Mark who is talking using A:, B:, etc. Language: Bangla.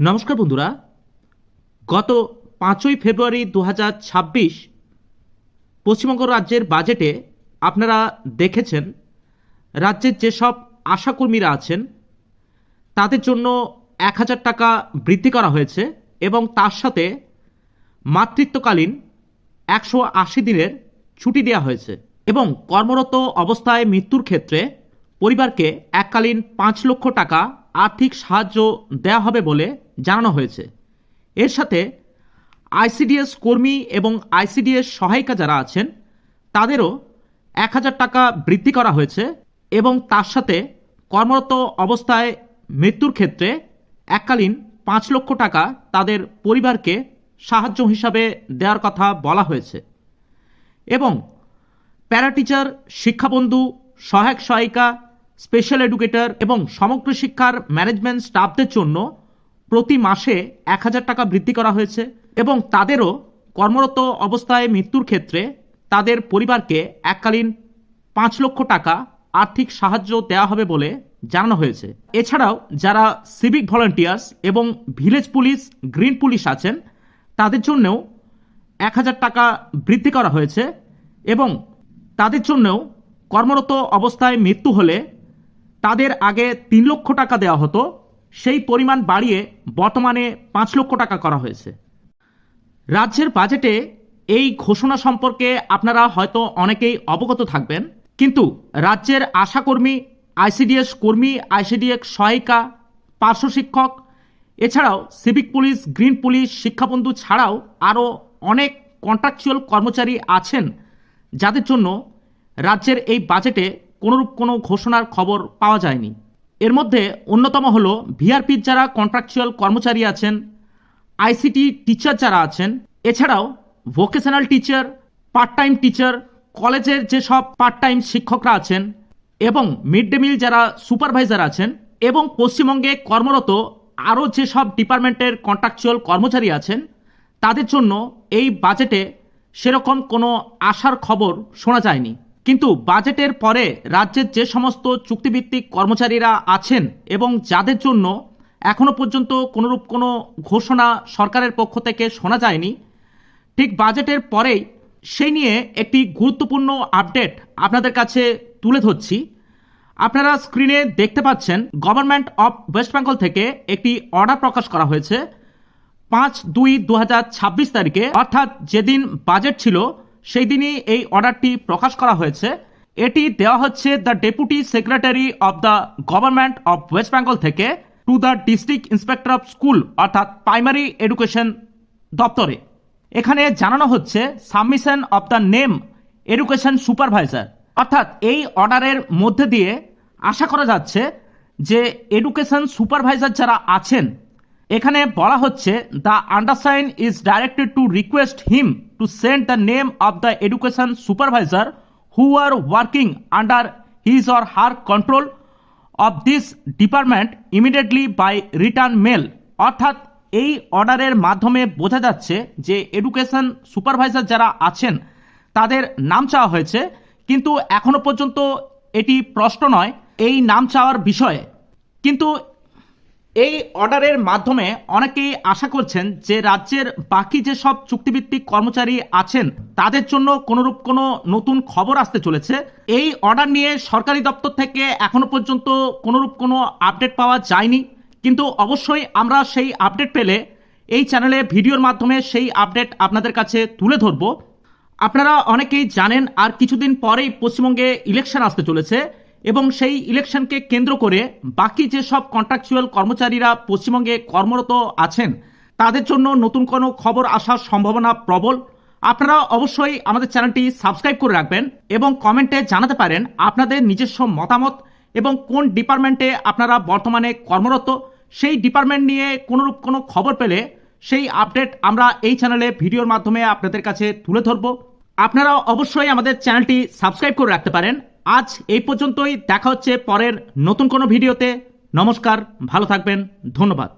A: নমস্কার বন্ধুরা, গত 5ই ফেব্রুয়ারি 2026 পশ্চিমবঙ্গ রাজ্যের বাজেটে আপনারা দেখেছেন রাজ্যের যেসব আশাকর্মীরা আছেন তাদের জন্য 1000 টাকা বৃদ্ধি করা হয়েছে এবং তার সাথে মাতৃত্বকালীন 180 দিনের ছুটি দেওয়া হয়েছে এবং কর্মরত অবস্থায় মৃত্যুর ক্ষেত্রে পরিবারকে এককালীন 5 লক্ষ টাকা আর্থিক সাহায্য দেওয়া হবে বলে জানানো হয়েছে। এর সাথে আইসিডিএস কর্মী এবং আইসিডিএস সহায়িকা যারা আছেন তাদেরও 1000 টাকা বৃদ্ধি করা হয়েছে এবং তার সাথে কর্মরত অবস্থায় মৃত্যুর ক্ষেত্রে এককালীন 5 লক্ষ টাকা তাদের পরিবারকে সাহায্য হিসাবে দেওয়ার কথা বলা হয়েছে এবং প্যারাটিচার, শিক্ষাবন্ধু, সহায়ক সহায়িকা, স্পেশাল এডুকেটর এবং সমগ্র শিক্ষার ম্যানেজমেন্ট স্টাফদের জন্য প্রতি মাসে 1000 টাকা বৃদ্ধি করা হয়েছে এবং তাদেরও কর্মরত অবস্থায় মৃত্যুর ক্ষেত্রে তাদের পরিবারকে এককালীন 5 লক্ষ টাকা আর্থিক সাহায্য দেওয়া হবে বলে জানানো হয়েছে। এছাড়াও যারা সিভিক ভলান্টিয়ার্স এবং ভিলেজ পুলিশ, গ্রিন পুলিশ আছেন তাদের জন্যও 1000 টাকা বৃদ্ধি করা হয়েছে এবং তাদের জন্যও কর্মরত অবস্থায় মৃত্যু হলে তাদের আগে 3 লক্ষ টাকা দেওয়া হতো, সেই পরিমাণ বাড়িয়ে বর্তমানে 5 লক্ষ টাকা করা হয়েছে। রাজ্যের বাজেটে এই ঘোষণা সম্পর্কে আপনারা হয়তো অনেকেই অবগত থাকবেন, কিন্তু রাজ্যের আশাকর্মী, আইসিডিএস কর্মী, আইসিডিএস সহায়িকা, পার্শ্ব শিক্ষক, এছাড়াও সিভিক পুলিশ, গ্রিন পুলিশ, শিক্ষাবন্ধু ছাড়াও আরও অনেক কন্ট্রাকচুয়াল কর্মচারী আছেন যাদের জন্য রাজ্যের এই বাজেটে কোনোরূপ কোনো ঘোষণার খবর পাওয়া যায়নি। এর মধ্যে অন্যতম হল ভিআরপির যারা কন্ট্রাকচুয়াল কর্মচারী আছেন, আইসিটি টিচার যারা আছেন, এছাড়াও vocational teacher, part time teacher, কলেজের যেসব পার্ট টাইম শিক্ষকরা আছেন এবং মিড ডে মিল যারা সুপারভাইজার আছেন এবং পশ্চিমবঙ্গে কর্মরত আরও যেসব ডিপার্টমেন্টের কন্ট্রাকচুয়াল কর্মচারী আছেন তাদের জন্য এই বাজেটে সেরকম কোনো আশার খবর শোনা যায়নি। কিন্তু বাজেটের পরে রাজ্যের যে সমস্ত চুক্তিভিত্তিক কর্মচারীরা আছেন এবং যাদের জন্য এখনও পর্যন্ত কোনোরূপ কোনো ঘোষণা সরকারের পক্ষ থেকে শোনা যায়নি, ঠিক বাজেটের পরেই সেই নিয়ে একটি গুরুত্বপূর্ণ আপডেট আপনাদের কাছে তুলে ধরছি। আপনারা স্ক্রিনে দেখতে পাচ্ছেন গভর্নমেন্ট অফ ওয়েস্ট বেঙ্গল থেকে একটি অর্ডার প্রকাশ করা হয়েছে 5/2/2026 তারিখে, অর্থাৎ যেদিন বাজেট ছিল সেই দিনই এই অর্ডারটি প্রকাশ করা হয়েছে। এটি দেওয়া হচ্ছে the deputy secretary of the government of West Bengal থেকে to the district inspector of school অর্থাৎ প্রাইমারি এডুকেশন দপ্তরে। এখানে জানানো হচ্ছে submission of the name education supervisor, অর্থাৎ এই অর্ডারের মধ্যে দিয়ে আশা করা যাচ্ছে যে এডুকেশন সুপারভাইজার যারা আছেন, এখানে বলা হচ্ছে the undersign is directed to request him to send the name of the education supervisor who are working under his or her control of this department immediately by return mail. অর্থাৎ এই অর্ডারের মাধ্যমে বোঝা যাচ্ছে যে এডুকেশন সুপারভাইজার যারা আছেন তাদের নাম চাওয়া হয়েছে, কিন্তু এখনো পর্যন্ত এটি প্রশ্ন নয় এই নাম চাওয়ার বিষয়ে। কিন্তু এই অর্ডারের মাধ্যমে অনেকেই আশা করছেন যে রাজ্যের বাকি যেসব চুক্তিভিত্তিক কর্মচারী আছেন তাদের জন্য কোনোরূপ কোনো নতুন খবর আসতে চলেছে। এই অর্ডার নিয়ে সরকারি দপ্তর থেকে এখনো পর্যন্ত কোনোরূপ কোনো আপডেট পাওয়া যায়নি, কিন্তু অবশ্যই আমরা সেই আপডেট পেলে এই চ্যানেলে ভিডিওর মাধ্যমে সেই আপডেট আপনাদের কাছে তুলে ধরব। আপনারা অনেকেই জানেন আর কিছুদিন পরেই পশ্চিমবঙ্গে ইলেকশন আসতে চলেছে এবং সেই ইলেকশনকে কেন্দ্র করে বাকি যেসব কন্ট্রাকচুয়াল কর্মচারীরা পশ্চিমবঙ্গে কর্মরত আছেন তাদের জন্য নতুন কোনো খবর আসার সম্ভাবনা প্রবল। আপনারা অবশ্যই আমাদের চ্যানেলটি সাবস্ক্রাইব করে রাখবেন এবং কমেন্টে জানাতে পারেন আপনাদের নিজস্ব মতামত এবং কোন ডিপার্টমেন্টে আপনারা বর্তমানে কর্মরত। সেই ডিপার্টমেন্ট নিয়ে কোনোরূপ কোনো খবর পেলে সেই আপডেট আমরা এই চ্যানেলে ভিডিওর মাধ্যমে আপনাদের কাছে তুলে ধরব। আপনারা অবশ্যই আমাদের চ্যানেলটি সাবস্ক্রাইব করে রাখতে পারেন। আজ এই পর্যন্তই, দেখা হচ্ছে পরের নতুন কোনো ভিডিওতে। নমস্কার, ভালো থাকবেন, ধন্যবাদ।